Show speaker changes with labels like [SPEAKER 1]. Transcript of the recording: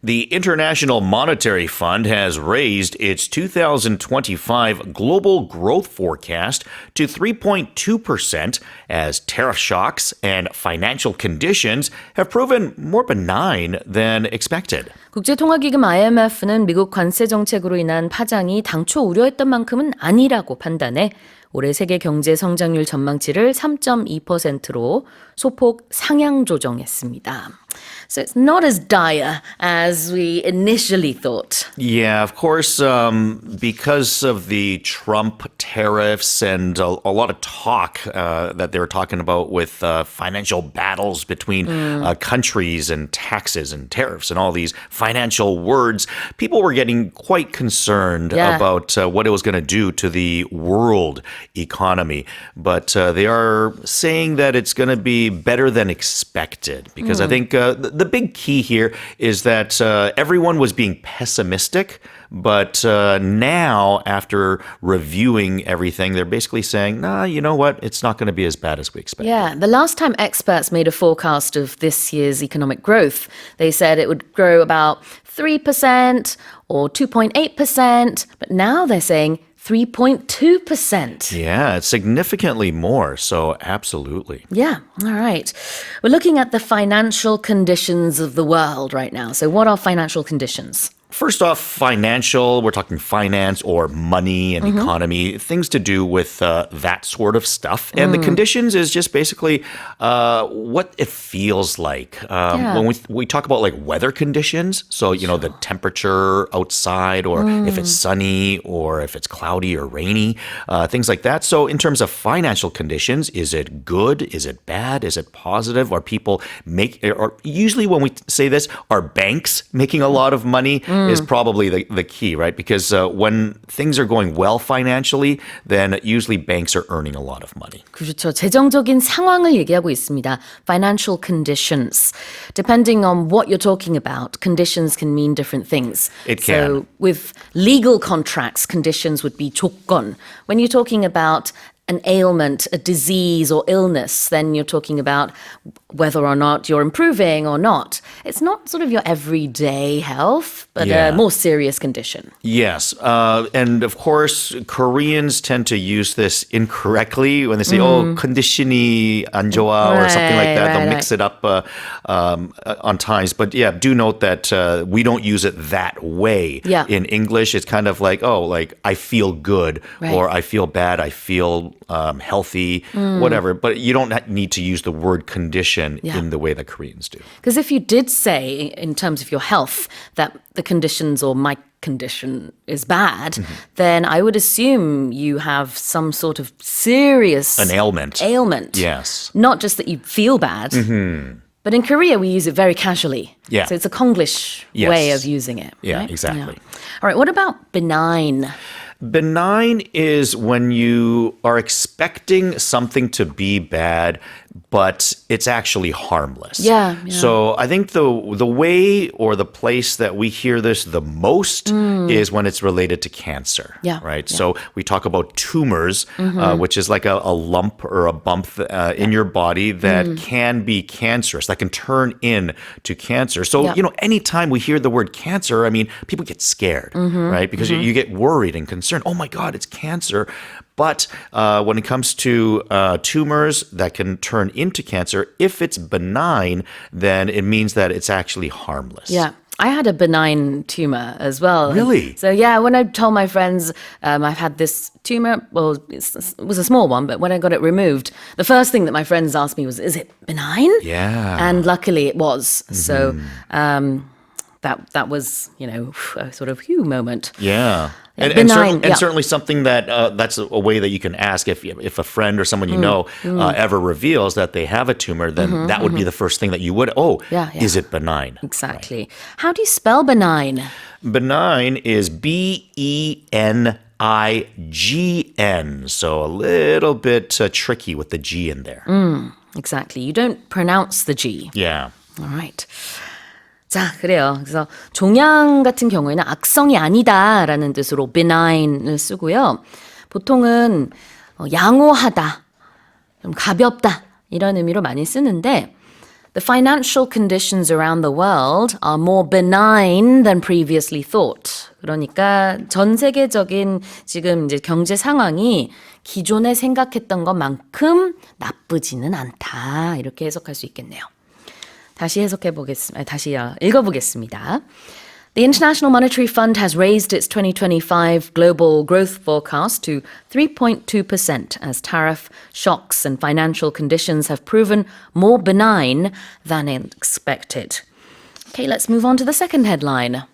[SPEAKER 1] The International Monetary Fund has raised its 2025 global growth forecast to 3.2% as tariff shocks and financial conditions have proven more benign than expected.
[SPEAKER 2] 국제통화기금 IMF는 미국 관세 정책으로 인한 파장이 당초 우려했던 만큼은 아니라고 판단해 올해 세계 경제 성장률 전망치를 3.2%로 소폭 상향 조정했습니다. So it's not as dire as we initially thought.
[SPEAKER 1] Yeah, of course, because of the Trump tariffs and a lot of talk that they were talking about with financial battles between countries and taxes and tariffs and all these financial words, people were getting quite concerned about what it was going to do to the world economy. But they are saying that it's going to be better than expected because I think the big key here is that everyone was being pessimistic, but now after reviewing everything, they're basically saying, nah, you know what? It's not going to be as bad as we expected.
[SPEAKER 2] Yeah, the last time experts made a forecast of this year's economic growth, they said it would grow about 3% or 2.8%, but now they're saying 3.2%.
[SPEAKER 1] Yeah, it's significantly more, so absolutely.
[SPEAKER 2] Yeah, all right. We're looking at the financial conditions of the world right now. So what are financial conditions?
[SPEAKER 1] First off, financial, we're talking finance or money and economy, things to do with that sort of stuff. And the conditions is just basically what it feels like. When we talk about like weather conditions, so, you know, the temperature outside or if it's sunny or if it's cloudy or rainy, things like that. So in terms of financial conditions, is it good? Is it bad? Is it positive? Are people or usually when we say this, are banks making a lot of money? Is probably the key, right? Because when things are going well financially, then usually banks are earning a lot of money.
[SPEAKER 2] 그렇죠. 재정적인 상황을 얘기하고 있습니다. Financial conditions. Depending on what you're talking about, conditions can mean different things.
[SPEAKER 1] It can.
[SPEAKER 2] So with legal contracts, conditions would be 조건. When you're talking about an ailment, a disease or illness, then you're talking about whether or not you're improving or not. It's not sort of your everyday health, but a more serious condition.
[SPEAKER 1] Yes. And of course, Koreans tend to use this incorrectly when they say, oh, condition이 안 좋아 or something like that. They'll mix it up on times. But yeah, do note that we don't use it that way. In English, it's kind of like, oh, like I feel good or I feel bad, I feel healthy, whatever. But you don't need to use the word condition in the way that Koreans do.
[SPEAKER 2] Because if you did say, in terms of your health, that the conditions or my condition is bad, then I would assume you have some sort of serious...
[SPEAKER 1] An ailment. Yes.
[SPEAKER 2] Not just that you feel bad. But in Korea, we use it very casually. So it's a Konglish way of using it. Right?
[SPEAKER 1] Exactly.
[SPEAKER 2] All right, what about benign?
[SPEAKER 1] Benign is when you are expecting something to be bad, but it's actually harmless. So I think the way or the place that we hear this the most is when it's related to cancer. Right? So we talk about tumors, which is like a lump or a bump in your body that can be cancerous, that can turn into cancer. So, you know, anytime we hear the word cancer, I mean, people get scared, right? Because you get worried and concerned. Oh my God, it's cancer. But when it comes to tumors that can turn into cancer, if it's benign, then it means that it's actually harmless.
[SPEAKER 2] I had a benign tumor as well.
[SPEAKER 1] Really?
[SPEAKER 2] So when I told my friends I've had this tumor, well, it was a small one, but when I got it removed, the first thing that my friends asked me was, is it benign? And luckily it was. So that was, you know, a sort of moment.
[SPEAKER 1] And certainly something that that's a way that you can ask if a friend or someone you know ever reveals that they have a tumor, then that would be the first thing that you would, is it benign?
[SPEAKER 2] Exactly. Right. How do you spell benign?
[SPEAKER 1] Benign is BENIGN, so a little bit tricky with the G in there.
[SPEAKER 2] Exactly. You don't pronounce the G.
[SPEAKER 1] All
[SPEAKER 2] right. 자, 그래요. 그래서 종양 같은 경우에는 악성이 아니다라는 뜻으로 benign을 쓰고요. 보통은 양호하다, 좀 가볍다 이런 의미로 많이 쓰는데 The financial conditions around the world are more benign than previously thought. 그러니까 전 세계적인 지금 이제 경제 상황이 기존에 생각했던 것만큼 나쁘지는 않다. 이렇게 해석할 수 있겠네요. 다시 읽어보겠습니다. The International Monetary Fund has raised its 2025 global growth forecast to 3.2% as tariff shocks and financial conditions have proven more benign than expected. Okay, let's move on to the second headline.